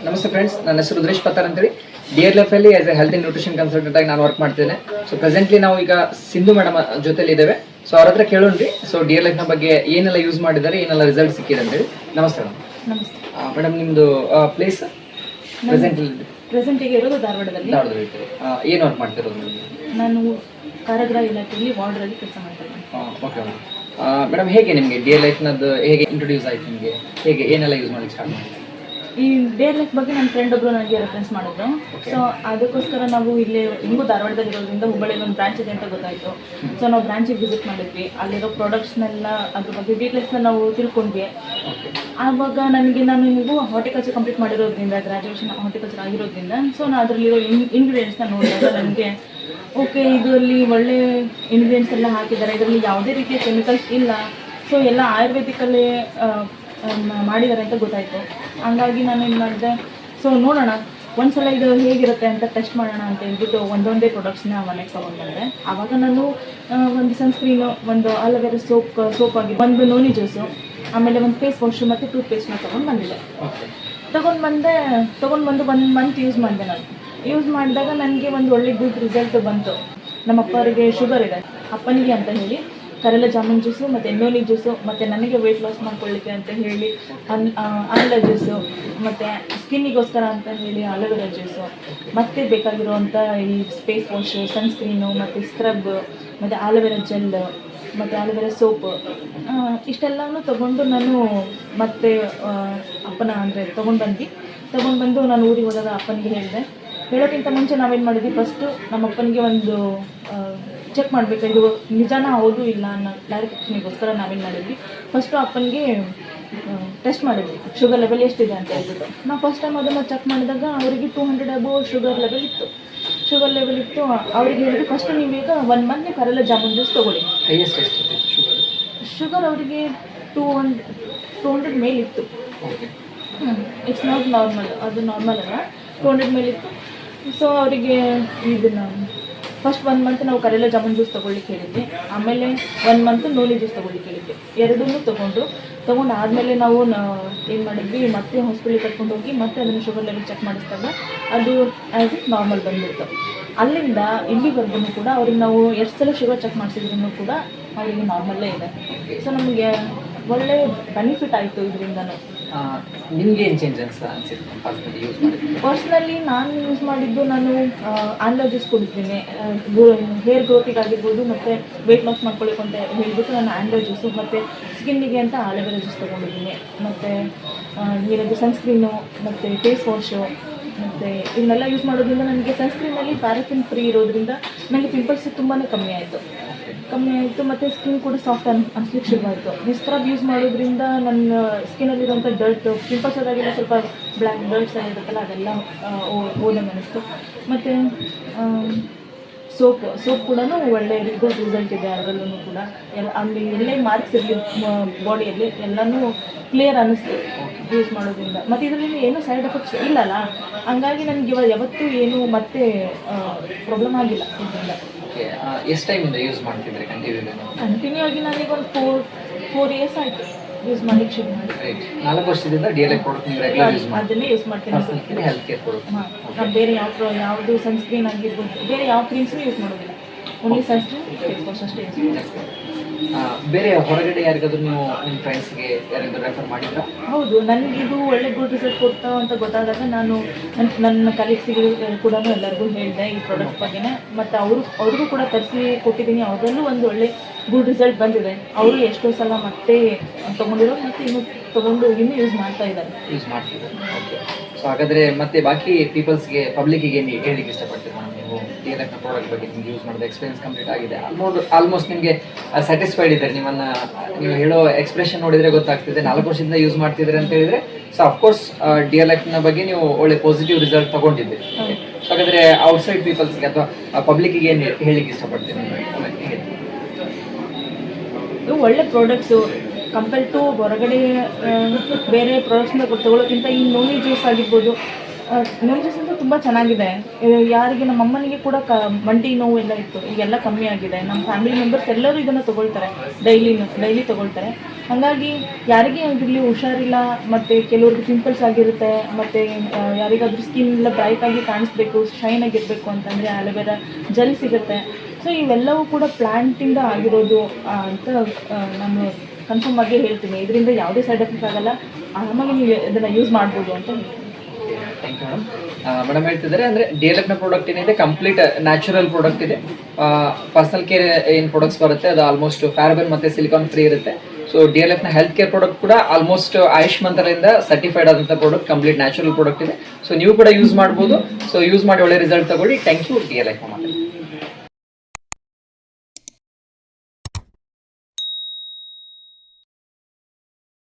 ನಮಸ್ತೆ ಫ್ರೆಂಡ್ಸ್, ನನ್ನ ಹೆಸರು ರುದ್ರೇಶ್ ಪತ್ತಾರ್ ಅಂತೇಳಿ ಡಿಯರ್ ಲೈಫ್ ಅಲ್ಲಿ as A health and nutrition consultant ಆಗಿ ನಾನು ವರ್ಕ್ ಮಾಡ್ತೇನೆ. ಸೊ ಪ್ರೆಸೆಂಟ್ಲಿ ನಾವು ಈಗ ಸಿಂಧು ಮೇಡಮ್ ಜೊತೆಲಿ ಇದ್ದೇವೆ. ಸೊ ಅವ್ರ ಹತ್ರ ಕೇಳೋಣ್ರಿ. ಸೊ ಡಿಯರ್ ಲೈಫ್ ನ ಬಗ್ಗೆ ಏನೆಲ್ಲ ಯೂಸ್ ಮಾಡಿದ್ದಾರೆ, ಏನೆಲ್ಲ ರಿಸಲ್ಟ್ ಸಿಕ್ಕಿದೆ ಅಂತೇಳಿ. ನಮಸ್ತೆ ಮೇಡಮ್. ನಮಸ್ತೆ ಮೇಡಮ್, ನಿಮ್ದು ಪ್ಲೇಸ್ ಪ್ರೆಸೆಂಟಿಗೆ ಇರೋದು ಧಾರವಾಡದಲ್ಲಿ. ಏನು ವರ್ಕ್ ಮಾಡ್ತಿರೋದು? ನಾನು ಕಾರಾಗೃಹ ಇಲಾಖೆಯಲ್ಲಿ ವಾರ್ಡ್ರಲ್ಲಿ ಕೆಲಸ ಮಾಡ್ತೇನೆ. ಓಕೆ ಮೇಡಮ್, ಹೇಗೆ ನಿಮಗೆ ಡಿಯರ್ ಲೈಫ್ನದ್ದು ಹೇಗೆ ಇಂಟ್ರೊಡ್ಯೂಸ್ ಆಯ್ತು? ನಿಮಗೆ ಹೇಗೆ ಏನೆಲ್ಲ ಯೂಸ್ ಮಾಡಲಿಕ್ಕೆ ಸ್ಟಾರ್ಟ್ ಮಾಡಿ? ಈ ಡೇರ್ ಲೈಫ್ ಬಗ್ಗೆ ನನ್ನ ಫ್ರೆಂಡ್ ಒಬ್ಬರು ನನಗೆ ರೆಫರೆನ್ಸ್ ಮಾಡಿದ್ರು. ಸೊ ಅದಕ್ಕೋಸ್ಕರ ನಾವು ಇಲ್ಲಿ ಹಿಂಗೂ ಧಾರವಾಡದಲ್ಲಿ ಇರೋದ್ರಿಂದ ಹುಬ್ಬಳ್ಳಿಯಲ್ಲಿ ಒಂದು ಬ್ರಾಂಚ್ ಇದೆ ಅಂತ ಗೊತ್ತಾಯಿತು. ಸೊ ನಾವು ಬ್ರಾಂಚಿಗೆ ವಿಸಿಟ್ ಮಾಡಿದ್ವಿ. ಅಲ್ಲಿರೋ ಪ್ರಾಡಕ್ಟ್ಸ್ನೆಲ್ಲ ಅದ್ರ ಬಗ್ಗೆ ಡೀಟೇಲ್ಸ್ನ ನಾವು ತಿಳ್ಕೊಂಡ್ವಿ. ಆವಾಗ ನಾನು ಹಿಂಗೂ ಹಾರ್ಟಿಕಲ್ಚರ್ ಕಂಪ್ಲೀಟ್ ಮಾಡಿರೋದ್ರಿಂದ, ಗ್ರ್ಯಾಜುಯೇಷನ್ ಹಾರ್ಟಿಕಲ್ಚರ್ ಆಗಿರೋದ್ರಿಂದ, ಸೊ ನಾನು ಅದರಲ್ಲಿರೋ ಇಂಗ್ರೀಡಿಯೆಂಟ್ಸ್ನ ನೋಡಿದಾಗ ನನಗೆ ಓಕೆ, ಇದರಲ್ಲಿ ಒಳ್ಳೆ ಇಂಗ್ರೀಡಿಯೆಂಟ್ಸ್ ಎಲ್ಲ ಹಾಕಿದ್ದಾರೆ, ಇದರಲ್ಲಿ ಯಾವುದೇ ರೀತಿಯ ಕೆಮಿಕಲ್ಸ್ ಇಲ್ಲ, ಸೊ ಎಲ್ಲ ಆಯುರ್ವೇದಿಕಲ್ಲೇ ಮಾಡಿದ್ದಾರೆ ಅಂತ ಗೊತ್ತಾಯಿತು. ಹಂಗಾಗಿ ನಾನು ಏನು ಮಾಡಿದೆ, ಸೊ ನೋಡೋಣ ಒಂದ್ಸಲ ಇದು ಹೇಗಿರುತ್ತೆ ಅಂತ ಟೆಸ್ಟ್ ಮಾಡೋಣ ಅಂತ ಹೇಳ್ಬಿಟ್ಟು ಒಂದೊಂದೇ ಪ್ರಾಡಕ್ಟ್ಸ್ನ ಮನೆಗೆ ತೊಗೊಂಡ್ಬಂದೆ. ಆವಾಗ ನಾನು ಒಂದು ಸನ್ಸ್ಕ್ರೀನು, ಒಂದು ಅಲೋವೆರಾ ಸೋಪ್ ಆಗಿ, ಒಂದು ನೋನಿ ಜ್ಯೂಸು, ಆಮೇಲೆ ಒಂದು ಫೇಸ್ ವಾಶು ಮತ್ತು ಟೂತ್ ಪೇಸ್ಟ್ನ ತೊಗೊಂಡು ಬಂದಿದ್ದೆ. ತೊಗೊಂಡು ಬಂದು 1 ಮಂತ್ ಯೂಸ್ ಮಾಡಿದೆ. ನಾನು ಯೂಸ್ ಮಾಡಿದಾಗ ನನಗೆ ಒಂದು ಒಳ್ಳೆ ಗುಡ್ ರಿಸಲ್ಟ್ ಬಂತು. ನಮ್ಮ ಅಪ್ಪರಿಗೆ ಶುಗರ್ ಇದೆ, ಅಪ್ಪನಿಗೆ ಅಂತ ಹೇಳಿ ಕರೆಲ ಜಾಮೂನ್ ಜ್ಯೂಸು ಮತ್ತು ಎಣ್ಣೋನಿ ಜ್ಯೂಸು, ಮತ್ತು ನನಗೆ ವೆಯ್ಟ್ ಲಾಸ್ ಮಾಡ್ಕೊಳ್ಳಿಕ್ಕೆ ಅಂತ ಹೇಳಿ ಆಮ್ಲ ಜ್ಯೂಸು, ಮತ್ತು ಸ್ಕಿನ್ನಿಗೋಸ್ಕರ ಅಂತ ಹೇಳಿ ಅಲೋವೆರಾ ಜ್ಯೂಸು, ಮತ್ತು ಬೇಕಾಗಿರುವಂಥ ಈ ಫೇಸ್ ವಾಶು, ಸನ್ಸ್ಕ್ರೀನು, ಮತ್ತು ಸ್ಕ್ರಬ್, ಮತ್ತು ಆಲೋವೆರಾ ಜೆಲ್, ಮತ್ತು ಆಲೋವೆರಾ ಸೋಪು, ಇಷ್ಟೆಲ್ಲನೂ ತೊಗೊಂಡು ನಾನು ಮತ್ತೆ ಅಪ್ಪನ ಅಂದರೆ ತೊಗೊಂಡು ನಾನು ಊರಿಗೆ ಹೋದಾಗ ಅಪ್ಪನಿಗೆ ಹೇಳಿದೆ. ಹೇಳೋಕ್ಕಿಂತ ಮುಂಚೆ ನಾವೇನು ಮಾಡಿದ್ವಿ, ಫಸ್ಟು ನಮ್ಮ ಅಪ್ಪನಿಗೆ ಒಂದು ಚೆಕ್ ಮಾಡಬೇಕು, ಇದು ನಿಜಾನ ಹೌದು ಇಲ್ಲ ಅನ್ನೋ ಕ್ಲಾರಿಫಿಕೇಷನಿಗೋಸ್ಕರ ನಾವೇನು ಮಾಡಿದ್ವಿ, ಫಸ್ಟು ಅಪ್ಪನಿಗೆ ಟೆಸ್ಟ್ ಮಾಡಿದ್ವಿ ಶುಗರ್ ಲೆವೆಲ್ ಎಷ್ಟಿದೆ ಅಂತ ಹೇಳ್ಬಿಟ್ಟು. ನಾವು ಫಸ್ಟ್ ಟೈಮ್ ಅದನ್ನು ಚೆಕ್ ಮಾಡಿದಾಗ ಅವರಿಗೆ 200 ಅಬೋವ್ ಶುಗರ್ ಲೆವೆಲ್ ಇತ್ತು. ಅವ್ರಿಗೆ ಹೇಳಿದ್ರು, ಫಸ್ಟ್ ನೀವು ಈಗ 1 ಮಂತ್ ಕರೆಲ ಜಾಮೂನ್ ಜ್ಯೂಸ್ ತೊಗೊಳ್ಳಿ. ಶುಗರ್ ಅವರಿಗೆ 200 ಮೇಲಿತ್ತು. ಇಟ್ಸ್ ನಾಟ್ ನಾರ್ಮಲ್, ಅದು ನಾರ್ಮಲ್ ಅಲ್ಲ, 200 ಮೇಲಿತ್ತು. ಸೊ ಅವರಿಗೆ ಇದನ್ನು ಫಸ್ಟ್ 1 ಮಂತ್ ನಾವು ಕರೆಲ ಜಾಮೂನ್ ಜ್ಯೂಸ್ ತೊಗೊಳ್ಳಿಕ್ಕೆ ಹೇಳಿದ್ವಿ, ಆಮೇಲೆ 1 ಮಂತ್ ನೋಲಿ ಜ್ಯೂಸ್ ತೊಗೊಳ್ಳಿಕ್ಕೆ ಹೇಳಿದ್ವಿ. ಎರಡನ್ನೂ ತೊಗೊಂಡು ಆದಮೇಲೆ ನಾವು ಏನು ಮಾಡಿದ್ವಿ, ಮತ್ತೆ ಹಾಸ್ಪಿಟ್ಲಿಗೆ ಕರ್ಕೊಂಡು ಹೋಗಿ ಮತ್ತೆ ಅದನ್ನು ಶುಗರ್ ಲೆವೆಲ್ ಚೆಕ್ ಮಾಡಿಸಿದಾಗ ಅದು ಆ್ಯಸ್ ಇಟ್ ನಾರ್ಮಲ್ ಬಂದ್ಬಿಡ್ತು. ಅಲ್ಲಿಂದ ಇಲ್ಲಿವರೆಗೂ ಕೂಡ ಅವ್ರಿಗೆ ನಾವು ಎಷ್ಟು ಸಲ ಶುಗರ್ ಚೆಕ್ ಮಾಡಿಸಿದ್ರೂ ಕೂಡ ಅವರಿಗೆ ನಾರ್ಮಲ್ಲೇ ಇದೆ. ಸೊ ನಮಗೆ ಒಳ್ಳೆ ಬೆನಿಫಿಟ್ ಆಯಿತು ಇದರಿಂದನೂ. ನಿಮ್ಗೆ ಏನು ಚೇಂಜ್ ಅನಿಸುತ್ತೆ ಯೂಸ್ ಮಾಡಿದ್ದು? ಪರ್ಸ್ನಲಿ ನಾನು ಯೂಸ್ ಮಾಡಿದ್ದು, ನಾನು ಆಮ್ಲ ಜ್ಯೂಸ್ ಕುಡಿತೀನಿ, ಹೇರ್ ಗ್ರೋತಿಗಾಗಿರ್ಬೋದು ಮತ್ತು ವೆಯ್ಟ್ ಲಾಸ್ ಮಾಡ್ಕೊಳ್ಳಿಕ್ಕೆ ಅಂತ ಹೇಳ್ಬಿಟ್ಟು ನಾನು ಆಮ್ಲ ಜ್ಯೂಸು, ಮತ್ತು ಸ್ಕಿನ್ನಿಗೆ ಅಂತ ಆಲೋವೆರಾ ಜ್ಯೂಸ್ ತೊಗೊಂಡಿದ್ದೀನಿ, ಮತ್ತು ಏನದು ಸನ್ಸ್ಕ್ರೀನು, ಮತ್ತು ಫೇಸ್ ವಾಶು, ಮತ್ತು ಇವನ್ನೆಲ್ಲ ಯೂಸ್ ಮಾಡೋದ್ರಿಂದ ನನಗೆ ಸನ್ಸ್ಕ್ರೀನಲ್ಲಿ ಪ್ಯಾರಾಫಿನ್ ಫ್ರೀ ಇರೋದ್ರಿಂದ ನನಗೆ ಪಿಂಪಲ್ಸ್ ತುಂಬಾ ಕಮ್ಮಿ ಆಯಿತು. ಮತ್ತು ಸ್ಕಿನ್ ಕೂಡ ಸಾಫ್ಟ್ ಅನ್ಸ್ಲಿಕ್ಕೆ ಶುರುವಾಯಿತು. ಈ ಸ್ಕ್ರಬ್ ಯೂಸ್ ಮಾಡೋದ್ರಿಂದ ನನ್ನ ಸ್ಕಿನ್ನಲ್ಲಿರೋಂಥ ಡರ್ಟ್, ಪಿಂಪಲ್ಸ್ ಆದಾಗೆಲ್ಲ ಸ್ವಲ್ಪ ಬ್ಲ್ಯಾಕ್ ಡರ್ಟ್ಸ್ ಎಲ್ಲ ಇರುತ್ತಲ್ಲ, ಅದೆಲ್ಲ ಹೋದಂಗೆ ಅನ್ನಿಸ್ತು. ಮತ್ತು ಸೋಪ್ ಕೂಡ ಒಳ್ಳೆ ಗುಡ್ ರಿಸಲ್ಟ್ ಇದೆ ಅದರಲ್ಲೂ ಕೂಡ. ಅಲ್ಲಿ ಎಲ್ಲೇ ಮಾರ್ಕ್ಸ್ ಇರಲಿ ಬಾಡಿಯಲ್ಲಿ ಎಲ್ಲನೂ ಕ್ಲಿಯರ್ ಅನ್ನಿಸ್ತು ಯೂಸ್ ಮಾಡೋದ್ರಿಂದ. ಮತ್ತು ಇದರಲ್ಲಿ ಏನೂ ಸೈಡ್ ಎಫೆಕ್ಟ್ಸ್ ಇಲ್ಲಲ್ಲ, ಹಂಗಾಗಿ ನನಗೆ ಯಾವತ್ತೂ ಏನೂ ಮತ್ತೆ ಪ್ರಾಬ್ಲಮ್ ಆಗಿಲ್ಲ ಇದರಿಂದ. ಎಷ್ಟು ಟೈಮಿಂದ ಯೂಸ್ ಮಾಡ್ತಿದ್ರೆ ಕಂಟಿನ್ಯೂ ಆಗಿ ನನಗೆ ಒಂದು 4 ಇಯರ್ಸ್ ಆಯಿತು ಯೂಸ್ ಮಾಡಲಿಕ್ಕೆ ಶುರು ಮಾಡಿ. 4 ವರ್ಷದಿಂದ ಡಿಎಲ್ಎಫ್ ಪ್ರಾಡಕ್ಟ್ ನೀವು ರೆಗ್ಯುಲರ್ ಯೂಸ್ ಮಾಡ್ತೀವಿ? ಅದನ್ನೇ ಯೂಸ್ ಮಾಡ್ತೀನಿ. Health care product. ನಾನು ಬೇರೆ ಯಾವುದು ಸನ್ಸ್ಕ್ರೀನ್ ಆಗಿರ್ಬೋದು, ಬೇರೆ ಯಾವ ಕ್ರೀಮ್ಸೂ ಯೂಸ್ ಮಾಡೋದಿಲ್ಲ. ಓನ್ಲಿ ಸನ್ಸ್ಕ್ರೀನ್, ಫೇಸ್ ವಾಶ್ ಅಷ್ಟೇ ಯೂಸ್ ಮಾಡ್ತೀನಿ. ಬೇರೆ ಹೊರಗಡೆ ಯಾರಿಗಾದ್ರೂ ನೀವು ನಿಮ್ಮ ಫ್ರೆಂಡ್ಸ್ಗೆ ಯಾರಿಗಾದ್ರೂ ರೆಫರ್ ಮಾಡಿದ್ರಾ? ಹೌದು, ನನಗೆ ಇದು ಒಳ್ಳೆ ಗುಡ್ ರಿಸಲ್ಟ್ ಕೊಡ್ತಾ ಅಂತ ಗೊತ್ತಾದಾಗ ನಾನು ನನ್ನ ಕಲೀಗ್ಸಿಗೆ ಕೂಡ ಎಲ್ಲರಿಗೂ ಹೇಳಿದೆ ಈ ಪ್ರಾಡಕ್ಟ್ ಬಗ್ಗೆನೇ. ಮತ್ತು ಅವ್ರಿಗೂ ಕೂಡ ತರಿಸಿ ಕೊಟ್ಟಿದ್ದೀನಿ. ಅವರಲ್ಲೂ ಒಂದು ಒಳ್ಳೆ ಗುಡ್ ರಿಸಲ್ಟ್ ಬಂದಿದೆ. ಅವರು ಎಷ್ಟೋ ಸಲ ಮತ್ತೆ ತೊಗೊಂಡಿರೋ ಮತ್ತು ಇನ್ನೂ ಯೂಸ್ ಮಾಡ್ತಿದ್ದಾರೆ. ಓಕೆ. ಸೊ ಹಾಗಾದರೆ ಮತ್ತೆ ಬಾಕಿ ಪೀಪಲ್ಸ್ಗೆ, ಪಬ್ಲಿಕ್ಕಿಗೆ ಏನು ಹೇಳಲಿಕ್ಕೆ ಇಷ್ಟಪಡ್ತೀರಾ ನೀವು? ಡಿಎಲ್ಎಫ್ನ ಪ್ರಾಡಕ್ಟ್ ಬಗ್ಗೆ ನಿಮ್ಗೆ ಯೂಸ್ ಮಾಡಿದ ಎಕ್ಸ್ಪೀರಿಯನ್ಸ್ ಕಂಪ್ಲೀಟ್ ಆಗಿದೆ, ಆಲ್ಮೋಸ್ಟ್ ನಿಮಗೆ ಸ್ಯಾಟಿಸ್ಫೈಡ್ ಇದ್ದಾರೆ. ನೀವು ಹೇಳೋ ಎಕ್ಸ್ಪ್ರೆಷನ್ ನೋಡಿದರೆ ಗೊತ್ತಾಗ್ತಿದೆ 4 ವರ್ಷದಿಂದ ಯೂಸ್ ಮಾಡ್ತಿದ್ರೆ ಅಂತ ಹೇಳಿದರೆ. ಸೊ ಅಫ್ಕೋರ್ಸ್ ಡಿಎಲ್ಎಫ್ನ ಬಗ್ಗೆ ನೀವು ಒಳ್ಳೆ ಪಾಸಿಟಿವ್ ರಿಸಲ್ಟ್ ತೊಗೊಂಡಿದ್ದೀರಿ. ಸೊ ಹಾಗಾದರೆ ಔಟ್ಸೈಡ್ ಪೀಪಲ್ಸ್ಗೆ ಅಥವಾ ಪಬ್ಲಿಕ್ಕಿಗೆ ಏನು ಹೇಳಲಿಕ್ಕೆ ಇಷ್ಟಪಡ್ತೀನಿ? ಇವು ಒಳ್ಳೆ ಪ್ರಾಡಕ್ಟ್ಸು. ಕಂಪೇರ್ ಟು ಹೊರಗಡೆ ಬೇರೆ ಪ್ರಾಡಕ್ಟ್ಸ್ನ ತೊಗೊಳ್ಳೋಕ್ಕಿಂತ ಈ ನೋನಿ ಜ್ಯೂಸ್ ಆಗಿರ್ಬೋದು, ನೋನಿ ಜ್ಯೂಸ್ ಅಂದರೆ ತುಂಬ ಚೆನ್ನಾಗಿದೆ. ಯಾರಿಗೆ ನಮ್ಮ ಅಮ್ಮನಿಗೆ ಕೂಡ ಮಂಡಿ ನೋವು ಎಲ್ಲ ಇತ್ತು, ಈಗೆಲ್ಲ ಕಮ್ಮಿ ಆಗಿದೆ. ನಮ್ಮ ಫ್ಯಾಮಿಲಿ ಮೆಂಬರ್ಸ್ ಎಲ್ಲರೂ ಇದನ್ನು ತೊಗೊಳ್ತಾರೆ, ಡೈಲಿ ತೊಗೊಳ್ತಾರೆ. ಹಾಗಾಗಿ ಯಾರಿಗೇ ಆಗಿರಲಿ ಹುಷಾರಿಲ್ಲ, ಮತ್ತು ಕೆಲವ್ರಿಗೆ ಪಿಂಪಲ್ಸ್ ಆಗಿರುತ್ತೆ, ಮತ್ತು ಯಾರಿಗಾದ್ರೂ ಸ್ಕಿನ್ ಎಲ್ಲ ಬ್ರೈಟಾಗಿ ಕಾಣಿಸ್ಬೇಕು, ಶೈನ್ ಆಗಿರಬೇಕು ಅಂತಂದರೆ ಅಲೋವೆರಾ ಜೆಲ್ ಸಿಗುತ್ತೆ. ಸೊ ಇವೆಲ್ಲವೂ ಕೂಡ ಪ್ಲ್ಯಾಂಟಿಂದ ಆಗಿರೋದು ಅಂತ ನಾನು ಕನ್ಫರ್ಮ್ ಆಗಿ ಹೇಳ್ತೀನಿ. ಇದರಿಂದ ಯಾವುದೇ ಸೈಡ್ ಎಫೆಕ್ಟ್ ಆಗಲ್ಲ, ಆರಾಮಾಗಿ ನೀವು ಇದನ್ನು ಯೂಸ್ ಮಾಡ್ಬೋದು ಅಂತ ಹೇಳ್ತೀನಿ. ಥ್ಯಾಂಕ್ ಯು ಮೇಡಮ್ ಹೇಳ್ತಿದ್ದಾರೆ ಅಂದರೆ DLF ನ ಪ್ರಾಡಕ್ಟ್ ಏನಿದೆ ಕಂಪ್ಲೀಟ್ ನ್ಯಾಚುರಲ್ ಪ್ರಾಡಕ್ಟ್ ಇದೆ. ಪರ್ಸನಲ್ ಕೇರ್ ಏನು ಪ್ರಾಡಕ್ಟ್ಸ್ ಬರುತ್ತೆ ಅದು ಆಲ್ಮೋಸ್ಟ್ ಪ್ಯಾರಬನ್ ಮತ್ತು ಸಿಲಿಕಾನ್ ಫ್ರೀ ಇರುತ್ತೆ. ಸೊ DLF ನ ಹೆಲ್ತ್ ಕೇರ್ ಪ್ರಾಡಕ್ಟ್ ಕೂಡ ಆಲ್ಮೋಸ್ಟ್ ಆಯುಷ್ ಮಂತ್ರಾಲಯದಿಂದ ಸರ್ಟಿಫೈಡ್ ಆದಂಥ ಪ್ರಾಡಕ್ಟ್, ಕಂಪ್ಲೀಟ್ ನ್ಯಾಚುರಲ್ ಪ್ರಾಡಕ್ಟ್ ಇದೆ. ಸೊ ನೀವು ಕೂಡ ಯೂಸ್ ಮಾಡ್ಬೋದು. ಸೊ ಯೂಸ್ ಮಾಡಿ ಒಳ್ಳೆ ರಿಸಲ್ಟ್ ತಗೊಳ್ಳಿ. Thank you DLF.